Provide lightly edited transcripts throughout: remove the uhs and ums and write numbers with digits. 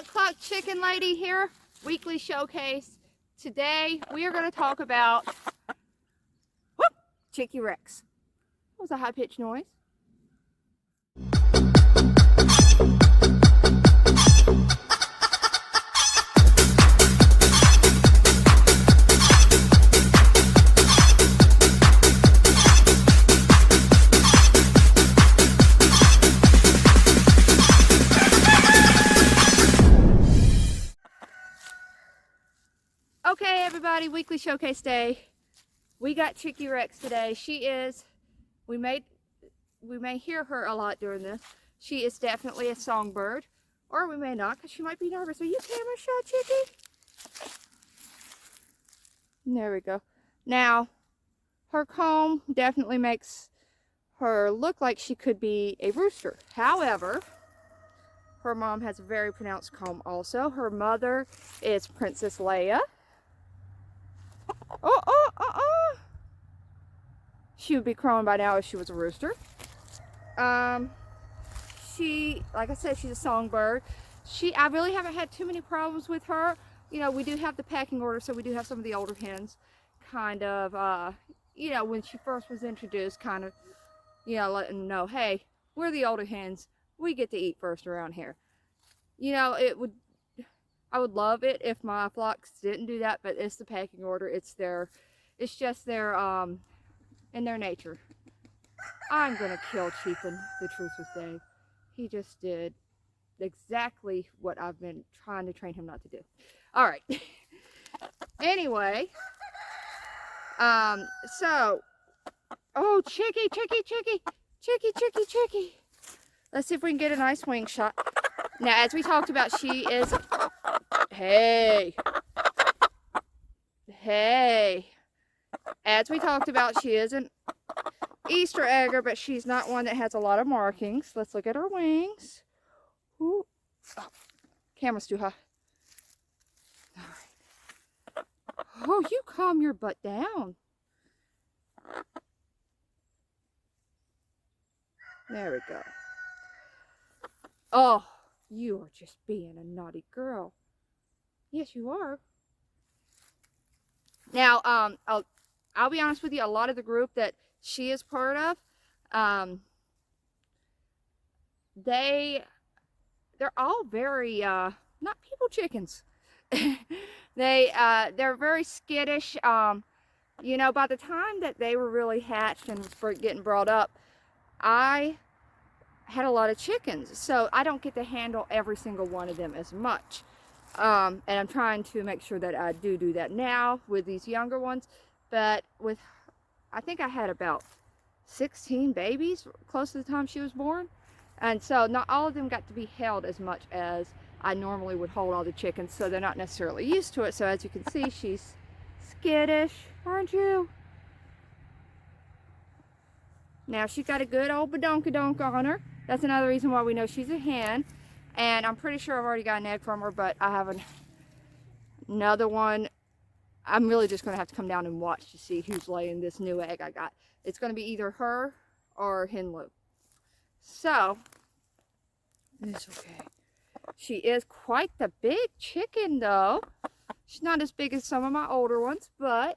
Cluck Chicken Lady here, weekly showcase. Today we are going to talk about Chickie Rex. That was a high-pitched noise. Okay, everybody, weekly showcase day. We got Chickie Rex today. She is, we may hear her a lot during this. She is definitely a songbird, or we may not, because she might be nervous. Are you camera shy, Chickie? There we go. Now, her comb definitely makes her look like she could be a rooster. However, her mom has a very pronounced comb also. Her mother is Princess Leia. She would be crowing by now if she was a rooster. She, like I said, she's a songbird. I really haven't had too many problems with her. You know, we do have the packing order, so we do have some of the older hens kind of, you know, when she first was introduced, kind of, you know, letting them know, hey, we're the older hens. We get to eat first around here. You know, I would love it if my flocks didn't do that, but it's the packing order. It's just their, in their nature. I'm gonna kill Chiefin, the truth with Dave. He just did exactly what I've been trying to train him not to do. All right. Anyway, so, oh, Chickie. Let's see if we can get a nice wing shot. Now, as we talked about, she is, hey. As we talked about, she is an Easter egger, but she's not one that has a lot of markings. Let's look at her wings. Ooh. Oh, camera's too high. All right. Oh, you calm your butt down. There we go. Oh, you are just being a naughty girl. Yes, you are. Now, I'll be honest with you, a lot of the group that she is part of, they're all very, not people chickens. They're very skittish. You know, by the time that they were really hatched and was getting brought up, I had a lot of chickens, so I don't get to handle every single one of them as much. And I'm trying to make sure that I do that now with these younger ones. But with, I think I had about 16 babies close to the time she was born. And so not all of them got to be held as much as I normally would hold all the chickens. So they're not necessarily used to it. So as you can see, she's skittish, aren't you? Now she's got a good old badonkadonk on her. That's another reason why we know she's a hen. And I'm pretty sure I've already got an egg from her, but I have another one. I'm really just going to have to come down and watch to see who's laying this new egg I got. It's going to be either her or Henloo. So, it's okay. She is quite the big chicken, though. She's not as big as some of my older ones, but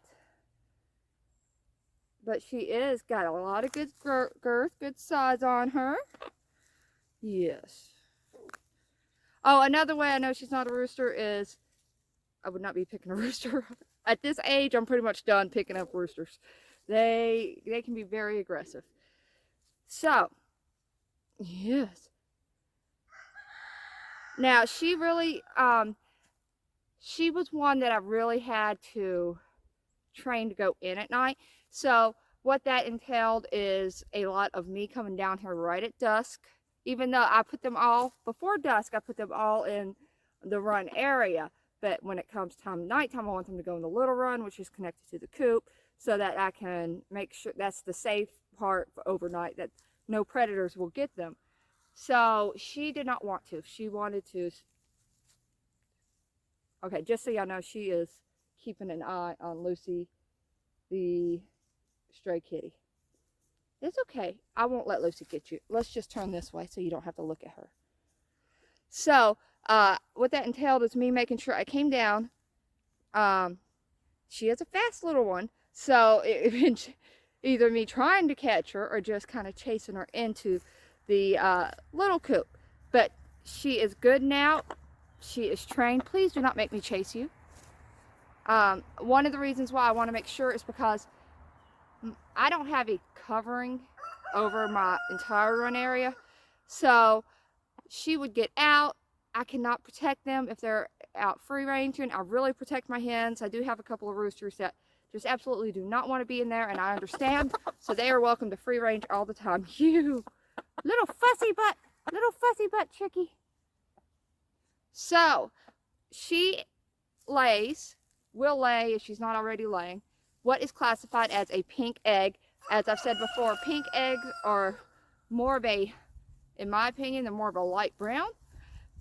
she is got a lot of good girth, good size on her. Yes. Oh, another way I know she's not a rooster is I would not be picking a rooster. At this age, I'm pretty much done picking up roosters. They can be very aggressive. So, yes. Now, she really, she was one that I really had to train to go in at night. So, what that entailed is a lot of me coming down here right at dusk. Even though I put them all, before dusk, I put them all in the run area. But when it comes time nighttime, I want them to go in the little run, which is connected to the coop, so that I can make sure that's the safe part for overnight, that no predators will get them. So she did not want to. She wanted to. Okay, just so y'all know, she is keeping an eye on Lucy, the stray kitty. It's okay. I won't let Lucy get you. Let's just turn this way so you don't have to look at her. So, What that entailed is me making sure I came down. She is a fast little one, so either me trying to catch her or just kind of chasing her into the little coop. But she is good now. She is trained. Please do not make me chase you. One of the reasons why I want to make sure is because I don't have a covering over my entire run area. So she would get out. I cannot protect them if they're out free ranging. I really protect my hens. I do have a couple of roosters that just absolutely do not want to be in there, and I understand. So they are welcome to free range all the time. You little fussy butt Chickie. So she will lay if she's not already laying what is classified as a pink egg. As I've said before, pink eggs are more of a, in my opinion, they're more of a light brown.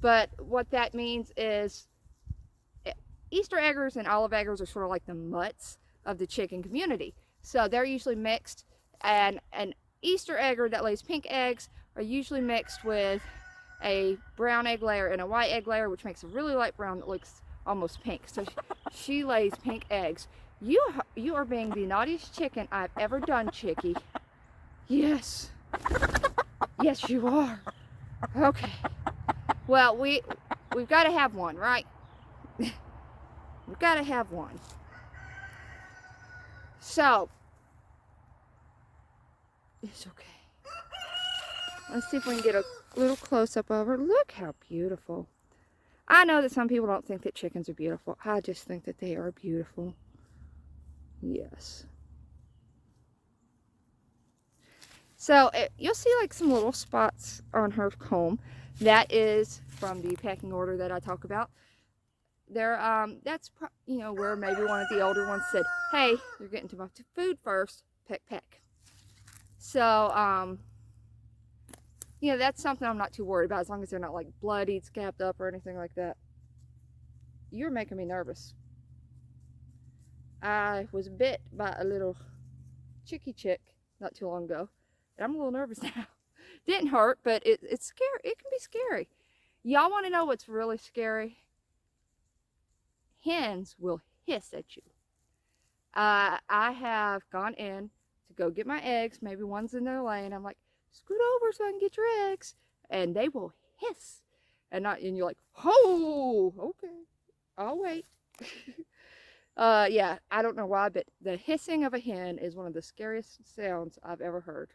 But what that means is Easter eggers and olive eggers are sort of like the mutts of the chicken community. So they're usually mixed, and an Easter egger that lays pink eggs are usually mixed with a brown egg layer and a white egg layer, which makes a really light brown that looks almost pink. So she lays pink eggs. You are being the naughtiest chicken I've ever done, Chickie. Yes. Yes, you are. Okay. Well, we've got to have one, right? We've got to have one. So, it's okay. Let's see if we can get a little close-up of her. Look how beautiful. I know that some people don't think that chickens are beautiful. I just think that they are beautiful. Yes. So, you'll see like some little spots on her comb. That is from the packing order that I talk about. There, that's, you know, where maybe one of the older ones said, hey, you're getting too much food first, peck. So, you know, that's something I'm not too worried about, as long as they're not like bloodied, scabbed up, or anything like that. You're making me nervous. I was bit by a little Chickie chick not too long ago, and I'm a little nervous now. Didn't hurt, but it's scary. It can be scary. Y'all want to know what's really scary? Hens will hiss at you. I have gone in to go get my eggs. Maybe one's in there laying. I'm like, scoot over so I can get your eggs. And they will hiss. And you're like, oh, okay. I'll wait. Yeah, I don't know why, but the hissing of a hen is one of the scariest sounds I've ever heard.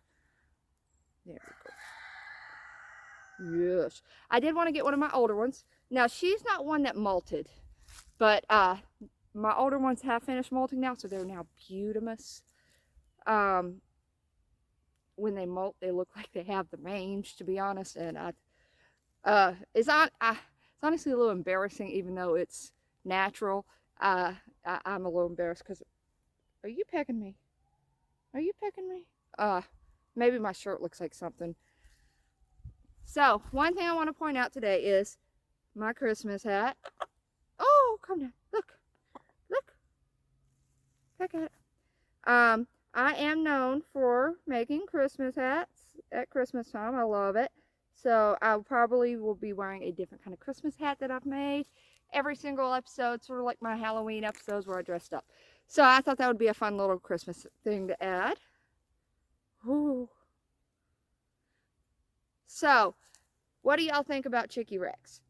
There we go. Yes. I did want to get one of my older ones. Now, she's not one that molted, but my older ones have finished molting now, so they're now beautimous. When they molt, they look like they have the mange, to be honest, and it's honestly a little embarrassing, even though it's natural. I'm a little embarrassed because, are you pecking me? Are you pecking me? Maybe my shirt looks like something. So, one thing I want to point out today is my Christmas hat. Oh, come down. Look. Peck at it. I am known for making Christmas hats at Christmas time. I love it. So, I probably will be wearing a different kind of Christmas hat that I've made every single episode, sort of like my Halloween episodes where I dressed up. So, I thought that would be a fun little Christmas thing to add. Ooh. So, what do y'all think about Chickie Rex?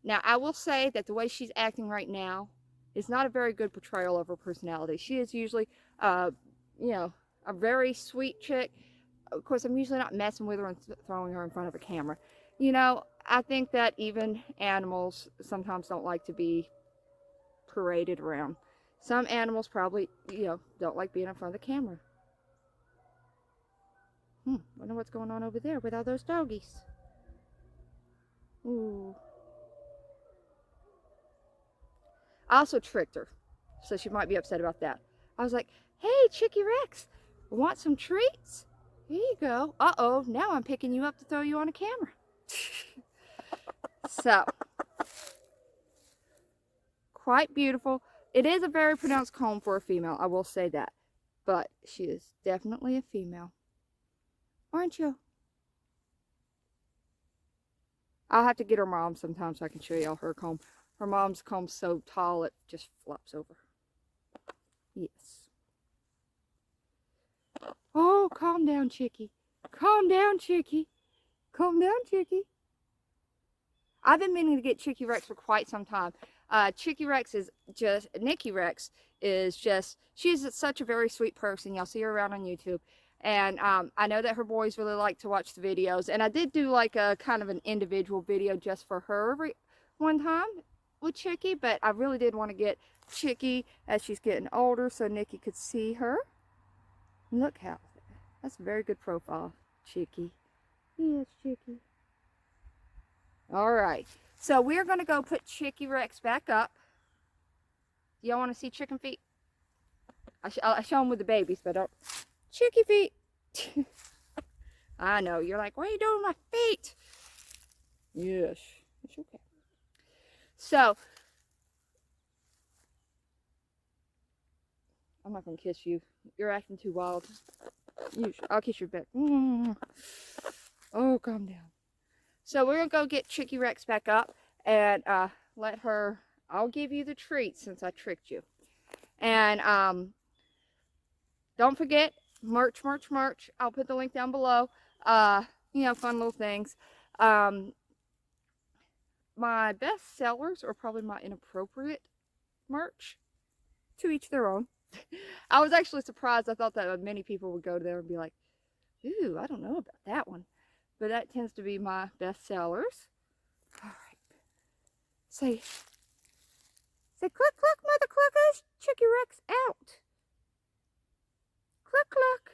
Now, I will say that the way she's acting right now is not a very good portrayal of her personality. She is usually, you know, a very sweet chick. Of course, I'm usually not messing with her and throwing her in front of a camera. You know, I think that even animals sometimes don't like to be paraded around. Some animals probably, you know, don't like being in front of the camera. Wonder what's going on over there with all those doggies. Ooh. I also tricked her, so she might be upset about that. I was like, hey, Chickie Rex, want some treats? Here you go. Uh-oh, now I'm picking you up to throw you on a camera. So, quite beautiful. It is a very pronounced comb for a female, I will say that. But she is definitely a female. Aren't you? I'll have to get her mom sometime so I can show y'all her comb. Her mom's comb's so tall it just flops over. Yes. Oh, calm down, Chickie. Calm down, Chickie. Calm down, Chickie. I've been meaning to get Chickie Rex for quite some time. Chickie Rex is just, Nikki Rex is just, she's such a very sweet person. Y'all see her around on YouTube. And I know that her boys really like to watch the videos. And I did do like a kind of an individual video just for her one time with Chickie. But I really did want to get Chickie as she's getting older so Nikki could see her. Look how, that's a very good profile, Chickie. Yes, Chickie. All right, so we're going to go put Chickie Rex back up. Do y'all want to see chicken feet? I show them with the babies, but don't. Chickie feet. I know, you're like, what are you doing with my feet? Yes, it's okay. So, I'm not going to kiss you. You're acting too wild. I'll kiss your back. Oh, calm down. So we're going to go get Chickie Rex back up and let her, I'll give you the treat since I tricked you. And don't forget, merch. I'll put the link down below. You know, fun little things. My best sellers are probably my inappropriate merch. To each their own. I was actually surprised. I thought that many people would go there and be like, ooh, I don't know about that one. But that tends to be my best sellers. All right. Say cluck, cluck, mother cluckers. Chickie Rex out. Cluck, cluck.